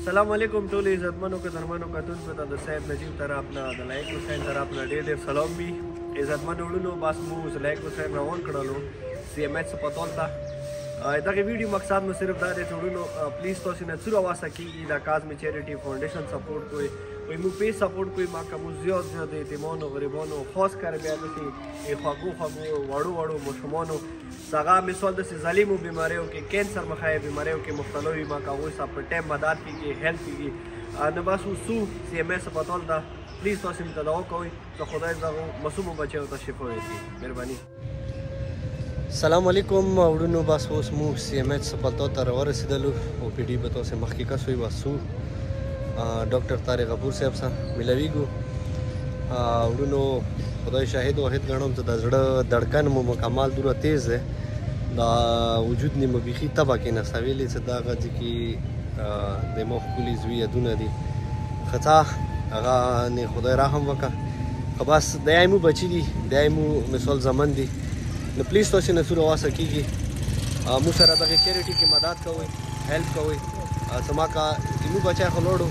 السلام علیکم ټول عزتمنو قدرمنو کتونکو ته د صاحب نجیب طرف نه د لایق حسین طرف نه ډېر سلام وي عزتمنو وروڼو بس موږ لایق حسین روان کړلو سی ایم ایچ سپتال ته دغه ویډیو مقصد مو صرف دا دی چې وروڼو پلیز تاسو نه څومره واسه کېږي دا کازمی چیریټي فاؤنډیشن سپورټ کوئ وایي موږ پیج سپورټ کوئ ما که موږ زیات زیات یتیمانو غریبانو خاص کر بیا داسې خوږو خوږو وړو ماشومانو هغه مثال داسې ظالمو بیماریو کې کینسر مخایع بیماریو کې مبتلا وي ما که هغوی سره په ټایم مدد کېږي هیلپ کېږي نو بس اوس سی ایم ایچ سپتال ته پلیز تاسو موږ ته دعا کوئ چې خدای دغو معصومو بچیو ته شفا ورکړي مهرباني السلام علیکم وروڼو بس اوس موږ سی ایم ایچ سپتال ته راورسېدلو او پی ډي به تاسې مخکې کس وي بس ډاکټر طارق غفور صاحب سره ملویږو وروڼو خدای شاهد واحد ګڼم چې د زړه دړکن مو مکمل دوره تیز دی دا وجود نه مو بیخي تبه کې نسته ویلې چې دا هغه ځای کې د مو ښکلي زوی یادونه دي ښه هغه نه خدای رحم وکړه خو بس دا مو بچي دي دا مو مثال زمن دي نو پلیز تاسو نه څومره واسه کېږي موږ سره دغه چیریټي کې مدد کوئ هیلپ کوئ زما که زموږ بچی خو لوړو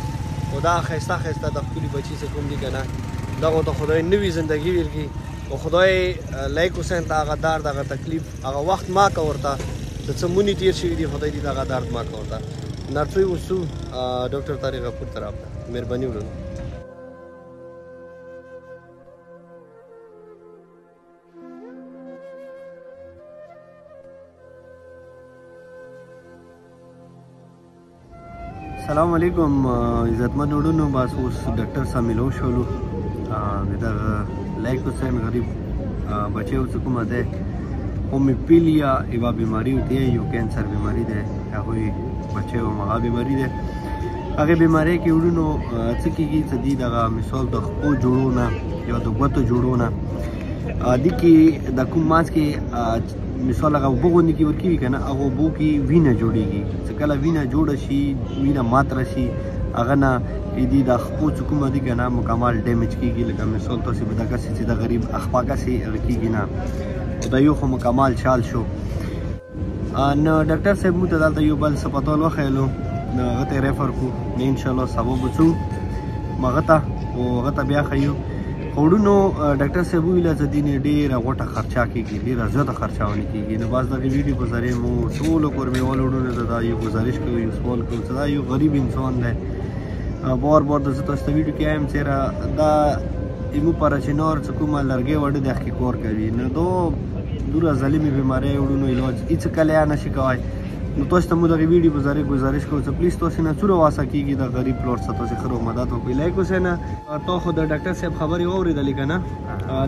او دا ښایسته ښایسته د ښکلي بچي چې کوم دي که نه دغو ته خدای نوي زندګي ورکړي او خدای لایق حسین ته هغه درد هغه تکلیف هغه وخت ما که ورته د څه مونې تېر شوي دي خدای دې دغه درد ما که ورته نرڅوی اوسو ډاکټر طارق غفور طرف ته مهرباني وکړو السلام علیکم عزتمن وروڼو بس اوس ډاکټر سره ملو شولو دغه لایق حسین غریب بچیو چې کومه دی هومیوپیلیا یوه بیماري ورته یو کینسر بیماري دی هغوی بچیو هغه بیماري دی هغې بیمارۍ کې وروڼو څه کېږي چې دوی دغه مثال د خپو جوړو نه یا د ګوتو جوړو نه دې کې د کوم مانځ کې مثال هغه اوبه غوندې کې ورکوي که نه هغه اوبو کې وینه جوړېږي چې کله وینه جوړه شي وینه ماتره شي هغه نه دې د خپو چې کومه دي که نه مکمل ډیمیج کېږي لکه مثال تاسې به دغسې چې د غریب اخپاګسې هغه کېږي نه دا یو خو مکمل چال شو نو ډاکټر صاحب موږ ته دلته یو بل سپتال وښیلو نو هغه ته یې ریفر کړو نو انشاءالله سبا به ځو هغه ته او هغه ته بیا ښیو وروڼو ډاکټر صاحب وویله چې دې نه ډېره غوټه خرچه کېږي ډېره زیاته خرچه ونه کېږي نو بس دغې ویډیو په ذریعې مو ټولو کورمیوالو وروڼو ته دا یو ګزارش کوو یو سوال کوو چې دا یو غریب انسان دی بار بار د زه تاسو ته ویډیو کې وایم چېرې دا زموږ پاره چې نور څه کومه لرګی وړه د هغې کار کوي نو دا دومره ظلمې بیمارۍ وروڼو علاج هېڅ کله یې نشي کوی نو تاسو ته موږ دغې ویډیو په ذریعې ګزارش کوو چې پلیز تاسو نه څومره واسه کېږي د غریب پلوټ څخه تاسې ښه روغ مدد وکړئ لایق حسینه تا خو د ډاکټر صاحب خبرې واورېدلې که نه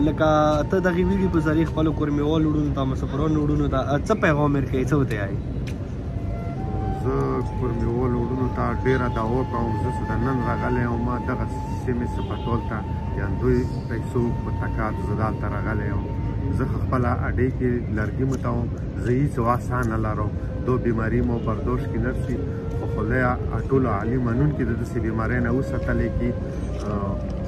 لکه ته دغې ویډیو په ذریعې خپلو کورمیوالو وروڼو ته مسافرانو وروڼو ته څه پیغام ورکوې څه ورته وایې زه کورمیوالو وروڼو ته ډېره دعا کوم زه چې د نن راغلی یم ما دغه سیمې سپتال ته د دوی پیسو په تکات زه دلته راغلی یم زه خپله اډې کې لرګي متوم زه هېڅ واسه نه لرم دو بیماری مو برداشت کی نرسی خو خدای ټولو عالی منونکي د داسې بیمارۍ نه وساتلی کړي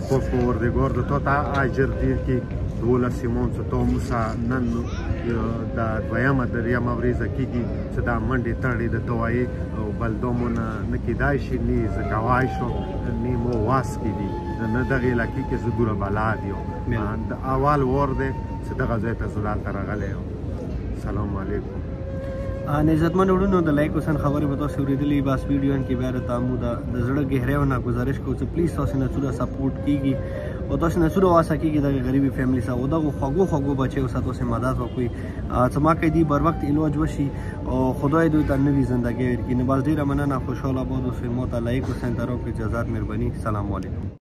خو پروردګار د تا ته اجر ډېر کړي 12 چې تا موسه نن د دویمه دریمه ورځه کېږي چې دا منډې تړې د ته وایې او بل دا مو نه کېدای شي نه زه کوای شم نه مو واس کې دي نه دغې علاقې کې زه دومره بلد یم د اول وار دی چې دغه ځای ته زه دلته راغلی یم سلام علیکم عزتمن وروڼو د لایق حسین خبرې به تاسو اورېدلې بس ویډیو کې بیا راته موږ د زړه گهرایو نه گزارش کوو چې پلیز تاسو نه څومره سپورټ کېږي او تاسو نه څومره واسه کېږي دغې غریبې فیملي سره او دغو خوږو بچیو سره تاسو مدد وکړئ چې ما که دې بر وخت علاج وشي او خدای دوی ته نوي زندګي ورکړي نو بس ډېره مننه خوشحاله باد اوسئ ما ته لایق حسین طرف اجازت مهرباني سلام علیکم